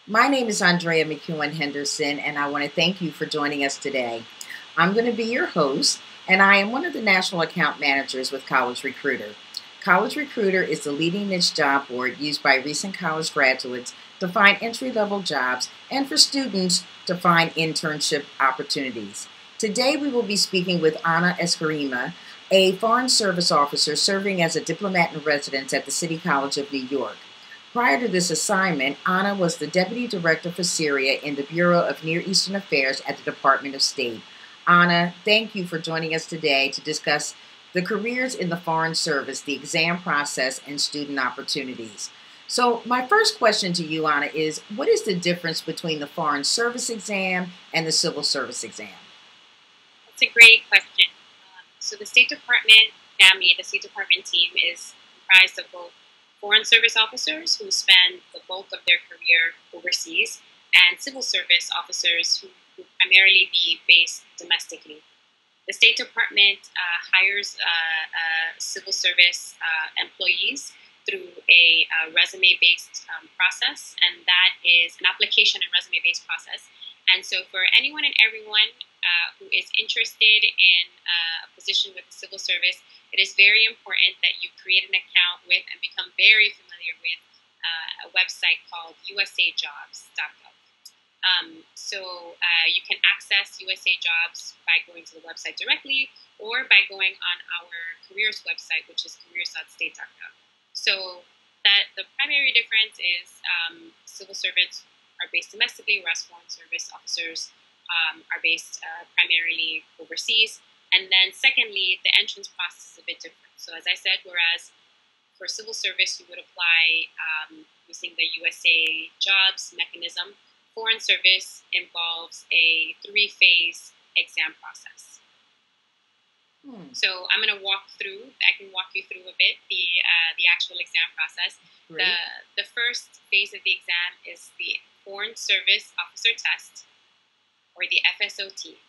My name is Andrea McEwen Henderson, and I want to thank you for joining us today. I'm going to be your host, and I am one of the national account managers with College Recruiter. College Recruiter is the leading niche job board used by recent college graduates to find entry-level jobs and for students to find internship opportunities. Today we will be speaking with Ana Escarima, a Foreign Service officer serving as a diplomat in residence at the City College of New York. Prior to this assignment, Ana was the Deputy Director for Syria in the Bureau of Near Eastern Affairs at the Department of State. Ana, thank you for joining us today to discuss the careers in the Foreign Service, the exam process, and student opportunities. So my first question to you, Ana, is what is the difference between the Foreign Service exam and the Civil Service exam? That's a great question. So the State Department family, the State Department team is comprised of both Foreign Service officers who spend the bulk of their career overseas and Civil Service officers who primarily be based domestically. The State Department hires Civil Service employees through a resume-based process, and that is an application and resume-based process. And so for anyone and everyone who is interested in a position with the Civil Service, it is very important that you create an account with and become very familiar with a website called usajobs.gov. So you can access USA Jobs by going to the website directly or by going on our careers website, which is careers.state.gov. So that the primary difference is civil servants are based domestically, whereas Foreign Service officers are based primarily overseas. And then secondly, the entrance process is a bit different. So as I said, whereas for Civil Service, you would apply using the USA Jobs mechanism, Foreign Service involves a 3-phase exam process. So I'm going to I can walk you through a bit the actual exam process. The first phase of the exam is the Foreign Service Officer Test, or the FSOT.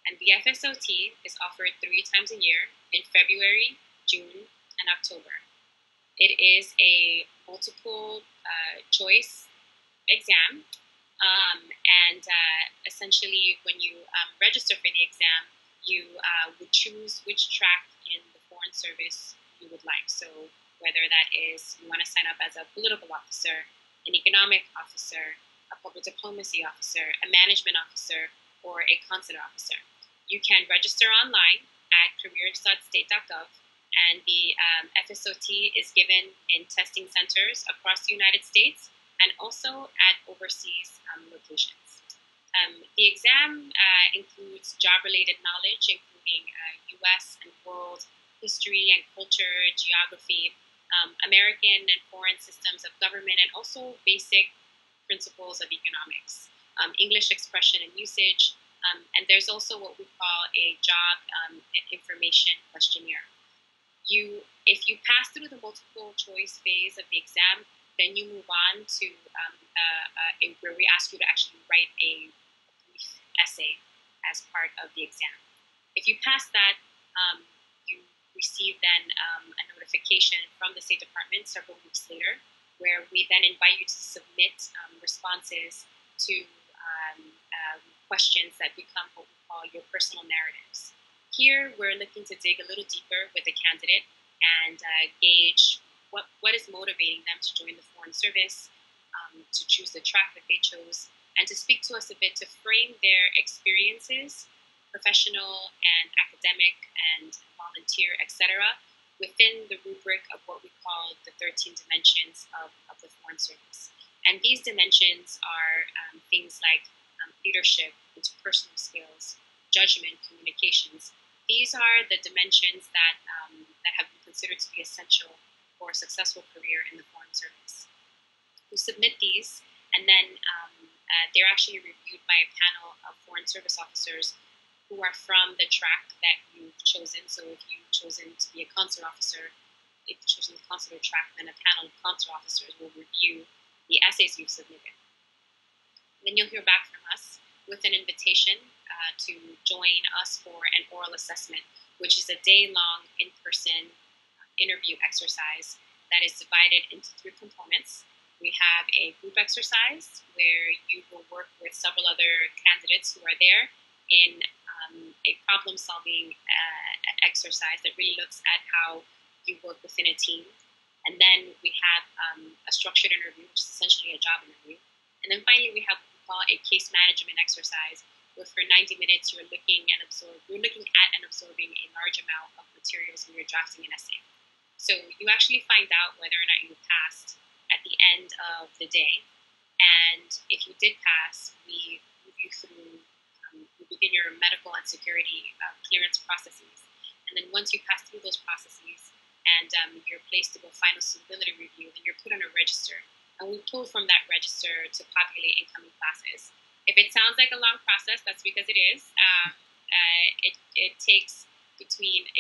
And the FSOT is offered 3 times a year in February, June, and October. It is a multiple choice exam, and essentially when you register for the exam, you would choose which track in the Foreign Service you would like. So whether that is you want to sign up as a political officer, an economic officer, a public diplomacy officer, a management officer, or a consular officer. You can register online at careers.state.gov, and the FSOT is given in testing centers across the United States and also at overseas locations. The exam includes job-related knowledge, including U.S. and world history and culture, geography, American and foreign systems of government, and also basic principles of economics, English expression and usage, and there's also what we call a job information questionnaire. If you pass through the multiple choice phase of the exam, then you move on to where we ask you to actually write a brief essay as part of the exam. If you pass that, you receive then a notification from the State Department several weeks later, where we then invite you to submit responses to questions that become what we call your personal narratives. Here, we're looking to dig a little deeper with the candidate and gauge what is motivating them to join the Foreign Service, to choose the track that they chose, and to speak to us a bit to frame their experiences, professional and academic and volunteer, etc., within the rubric of what we call the 13 dimensions of the Foreign Service. And these dimensions are things like leadership, interpersonal skills, judgment, communications. These are the dimensions that have been considered to be essential for a successful career in the Foreign Service. We submit these, and then they're actually reviewed by a panel of Foreign Service officers who are from the track that you've chosen. So if you've chosen to be a consular officer, if you've chosen the consular track, then a panel of consular officers will review the essays you've submitted. And then you'll hear back from us with an invitation to join us for an oral assessment, which is a day-long in-person interview exercise that is divided into 3 components. We have a group exercise where you will work with several other candidates who are there in a problem-solving exercise that really looks at how you work within a team. And then we have a structured interview, which is essentially a job interview. And then finally, we have what we call a case management exercise, where for 90 minutes you're looking at and absorbing a large amount of materials and you're drafting an essay. So you actually find out whether or not you passed at the end of the day. And if you did pass, we move you through, we begin your medical and security clearance processes. And then once you pass through those processes and you're placed to go final suitability review, then you're put on a register. And we pull from that register to populate incoming classes. If it sounds like a long process, that's because it is. It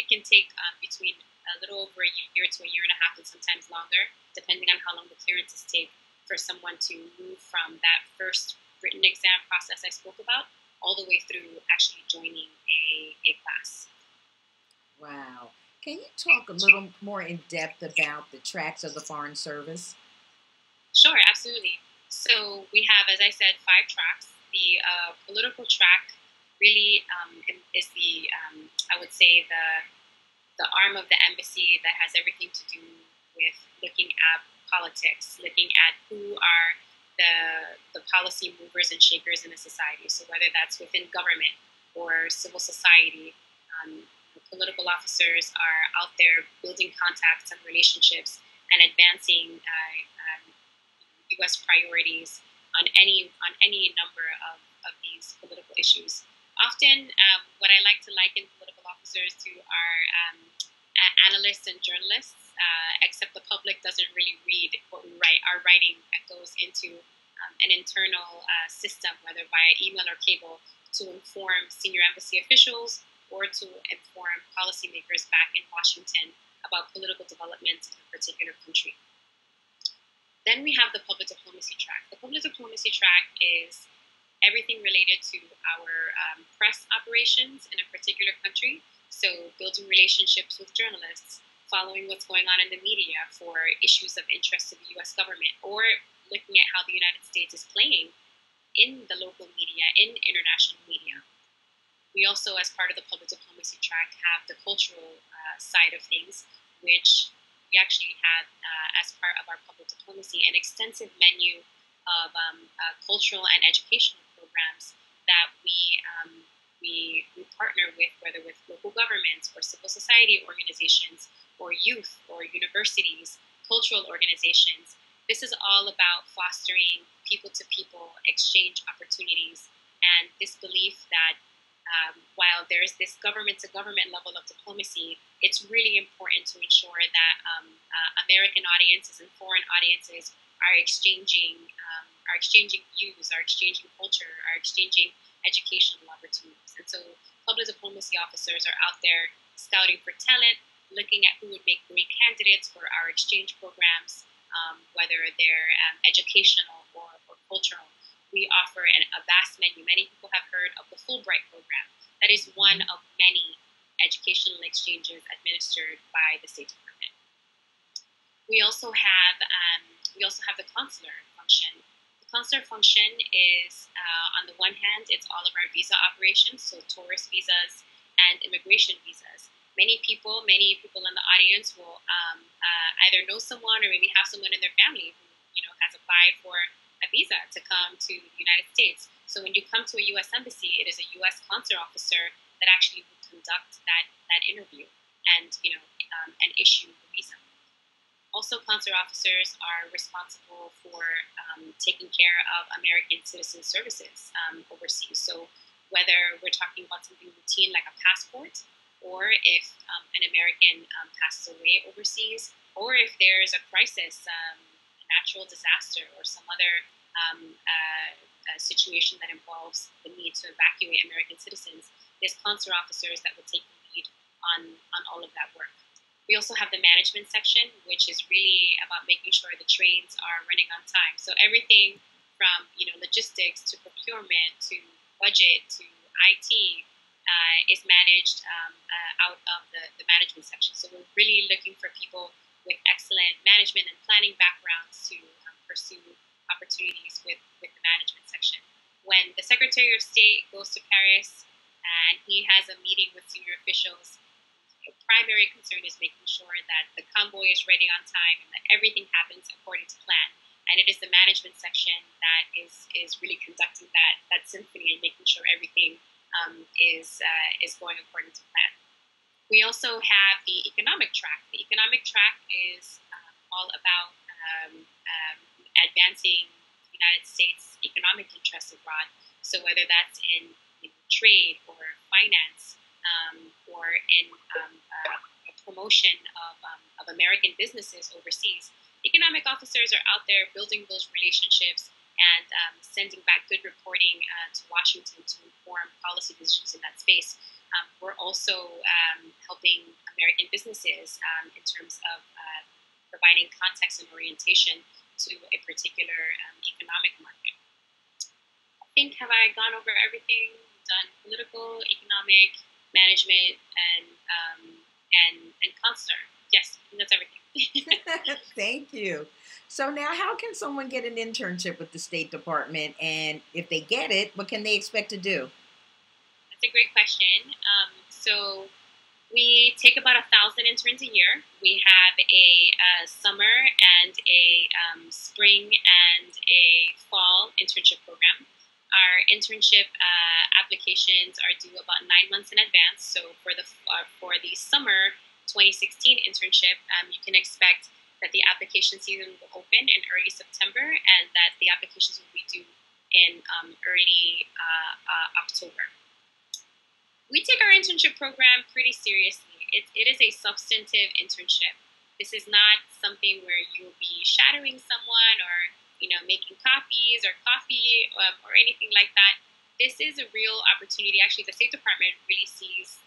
can take between a little over a year to a year and a half, and sometimes longer, depending on how long the clearances take for someone to move from that first written exam process I spoke about all the way through actually joining a class. Wow. Can you talk a little more in depth about the tracks of the Foreign Service? Sure, absolutely. So we have, as I said, 5 tracks. The political track really is the, I would say, the arm of the embassy that has everything to do with looking at politics, looking at who are the policy movers and shakers in a society. So whether that's within government or civil society, political officers are out there building contacts and relationships and advancing U.S. priorities on any number of these political issues. Often, what I like to liken political officers to are analysts and journalists, except the public doesn't really read what we write. Our writing goes into an internal system, whether via email or cable, to inform senior embassy officials or to inform policymakers back in Washington about political developments in a particular country. Then we have the public diplomacy track. The public diplomacy track is everything related to our press operations in a particular country. So building relationships with journalists, following what's going on in the media for issues of interest to the U.S. government, or looking at how the United States is playing in the local media, in international media. We also, as part of the public diplomacy track, have the cultural side of things, which we actually have, as part of our public diplomacy, an extensive menu of cultural and educational programs that we partner with, whether with local governments or civil society organizations or youth or universities, cultural organizations. This is all about fostering people-to-people exchange opportunities and this belief that while there's this government-to-government level of diplomacy, it's really important to ensure that American audiences and foreign audiences are exchanging views, are exchanging culture, are exchanging educational opportunities. And so public diplomacy officers are out there scouting for talent, looking at who would make great candidates for our exchange programs, whether they're educational or cultural. We offer a vast menu. Many people have heard of the Fulbright program. That is one of many educational exchanges administered by the State Department. We also have the consular function. The consular function is, on the one hand, it's all of our visa operations, so tourist visas and immigration visas. Many people in the audience will either know someone or maybe have someone in their family who has applied for a visa to come to the United States. So when you come to a U.S. embassy, it is a U.S. consular officer that actually will conduct that interview and and issue the visa. Also, consular officers are responsible for taking care of American citizen services overseas. So whether we're talking about something routine like a passport, or if an American passes away overseas, or if there's a crisis, natural disaster, or some other situation that involves the need to evacuate American citizens, there's consular officers that will take the lead on all of that work. We also have the management section, which is really about making sure the trains are running on time. So everything from logistics to procurement to budget to IT is managed out of the management section. So we're really looking for people with excellent management and planning backgrounds to pursue opportunities with the management section. When the Secretary of State goes to Paris and he has a meeting with senior officials, the primary concern is making sure that the convoy is ready on time and that everything happens according to plan. And it is the management section that is really conducting that symphony and making sure everything is going according to plan. We also have the economic track. The economic track is all about advancing the United States' economic interests abroad. So whether that's in trade or finance or in a promotion of American businesses overseas, economic officers are out there building those relationships and sending back good reporting to Washington to inform policy decisions in that space. We're also helping American businesses in terms of providing context and orientation to a particular economic market. I think, have I gone over everything? Done political, economic, management, and consular. Yes, that's everything. Thank you. So now, how can someone get an internship with the State Department? And if they get it, what can they expect to do? That's a great question. So we take about 1,000 interns a year. We have a summer and a spring and a fall internship program. Our internship applications are due about 9 months in advance. So for the summer 2016 internship, you can expect that the application season will open in early September and that the applications will be due in early October. We take our internship program pretty seriously. It is a substantive internship. This is not something where you'll be shadowing someone or making copies or coffee or anything like that. This is a real opportunity. Actually, the State Department really sees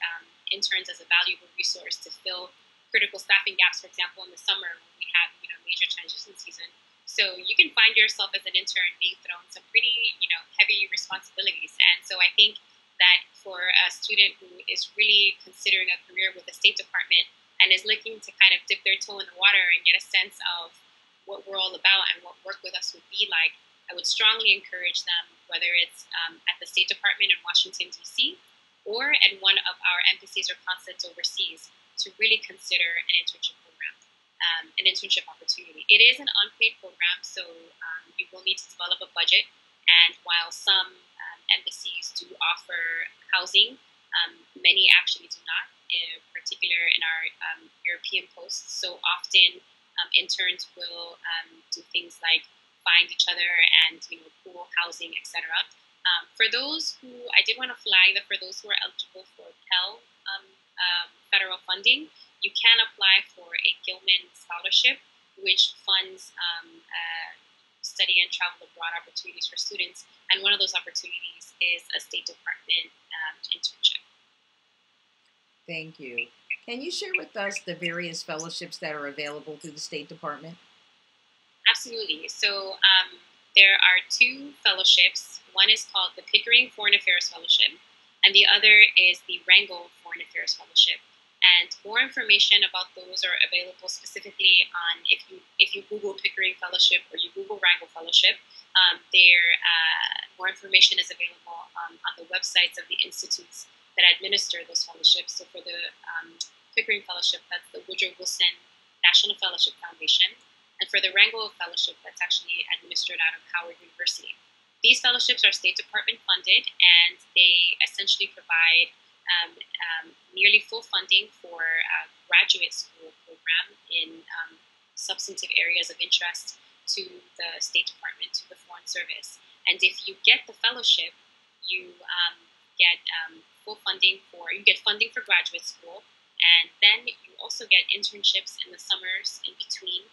interns as a valuable resource to fill critical staffing gaps. For example, in the summer when we have major transition season, so you can find yourself as an intern being thrown some pretty heavy responsibilities. And so I think that for a student who is really considering a career with the State Department and is looking to kind of dip their toe in the water and get a sense of what we're all about and what work with us would be like, I would strongly encourage them, whether it's at the State Department in Washington, D.C., or at one of our embassies or consulates overseas, to really consider an internship program, an internship opportunity. It is an unpaid program, so you will need to develop a budget. And while some embassies do offer housing, many actually do not, in particular in our European posts. So often interns will do things like find each other and pool housing, etc. For those who, I did want to flag that for those who are eligible for Pell federal funding, you can apply for a Gilman scholarship, which funds study and travel abroad opportunities for students. And one of those opportunities is a State Department internship. Thank you. Can you share with us the various fellowships that are available through the State Department? Absolutely. So there are 2 fellowships. One is called the Pickering Foreign Affairs Fellowship, and the other is the Wrangell Foreign Affairs Fellowship. And more information about those are available specifically on, if you Google Pickering Fellowship or you Google Wrangell Fellowship, more information is available on the websites of the institutes that administer those fellowships. So for the Pickering Fellowship, that's the Woodrow Wilson National Fellowship Foundation. And for the Wrangell Fellowship, that's actually administered out of Howard University. These fellowships are State Department funded, and they essentially provide nearly full funding for a graduate school program in substantive areas of interest to the State Department, to the Foreign Service. And if you get the fellowship, you get full funding you get funding for graduate school, and then you also get internships in the summers in between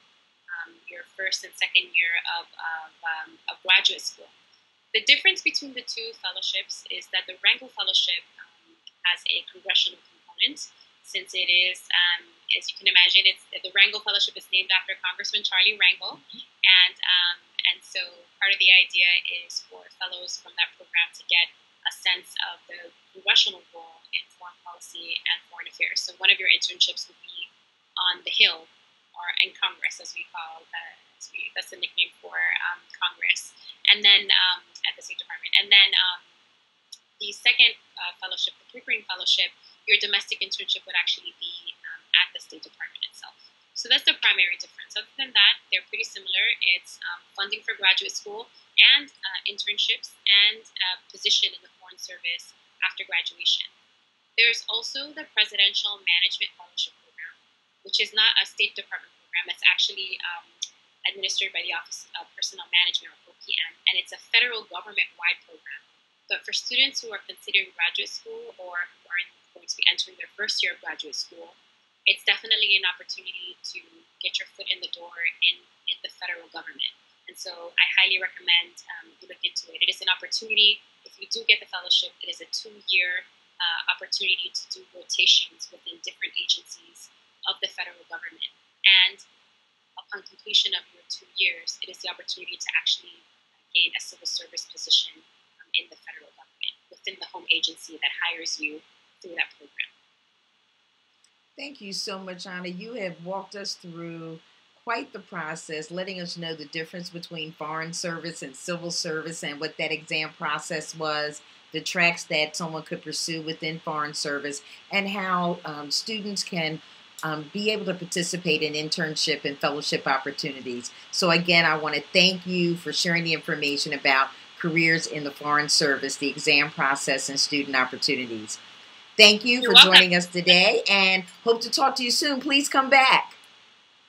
your first and second year of graduate school. The difference between the 2 fellowships is that the Wrangell Fellowship has a congressional component, since it is, as you can imagine, the Wrangell Fellowship is named after Congressman Charlie Wrangell, and so part of the idea is for fellows from that program to get a sense of the congressional role in foreign policy and foreign affairs. So one of your internships would be on the Hill, or in Congress, as we call That's the nickname for Congress. And then at the State Department. And then the second fellowship, the Pickering Fellowship, your domestic internship would actually be at the State Department itself. So that's the primary difference. Other than that, they're pretty similar. It's funding for graduate school and internships and position in the Foreign Service after graduation. There's also the Presidential Management Fellowship Program, which is not a State Department program. It's actually administered by the Office of Personnel Management, or OPM, and it's a federal government-wide program. But for students who are considering graduate school or who are going to be entering their first year of graduate school, it's definitely an opportunity to get your foot in the door in the federal government. And so I highly recommend you look into it. It is an opportunity. If you do get the fellowship, it is a 2-year opportunity to do rotations within different agencies of the federal government. And upon completion of your 2 years, it is the opportunity to actually gain a civil service position in the federal government within the home agency that hires you through that program. Thank you so much, Anna. You have walked us through quite the process, letting us know the difference between foreign service and civil service and what that exam process was, the tracks that someone could pursue within foreign service, and how students can be able to participate in internship and fellowship opportunities. So again, I want to thank you for sharing the information about careers in the foreign service, the exam process, and student opportunities. Thank you for joining us today, and hope to talk to you soon. Please come back.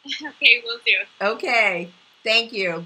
Okay, will do. Okay. Thank you.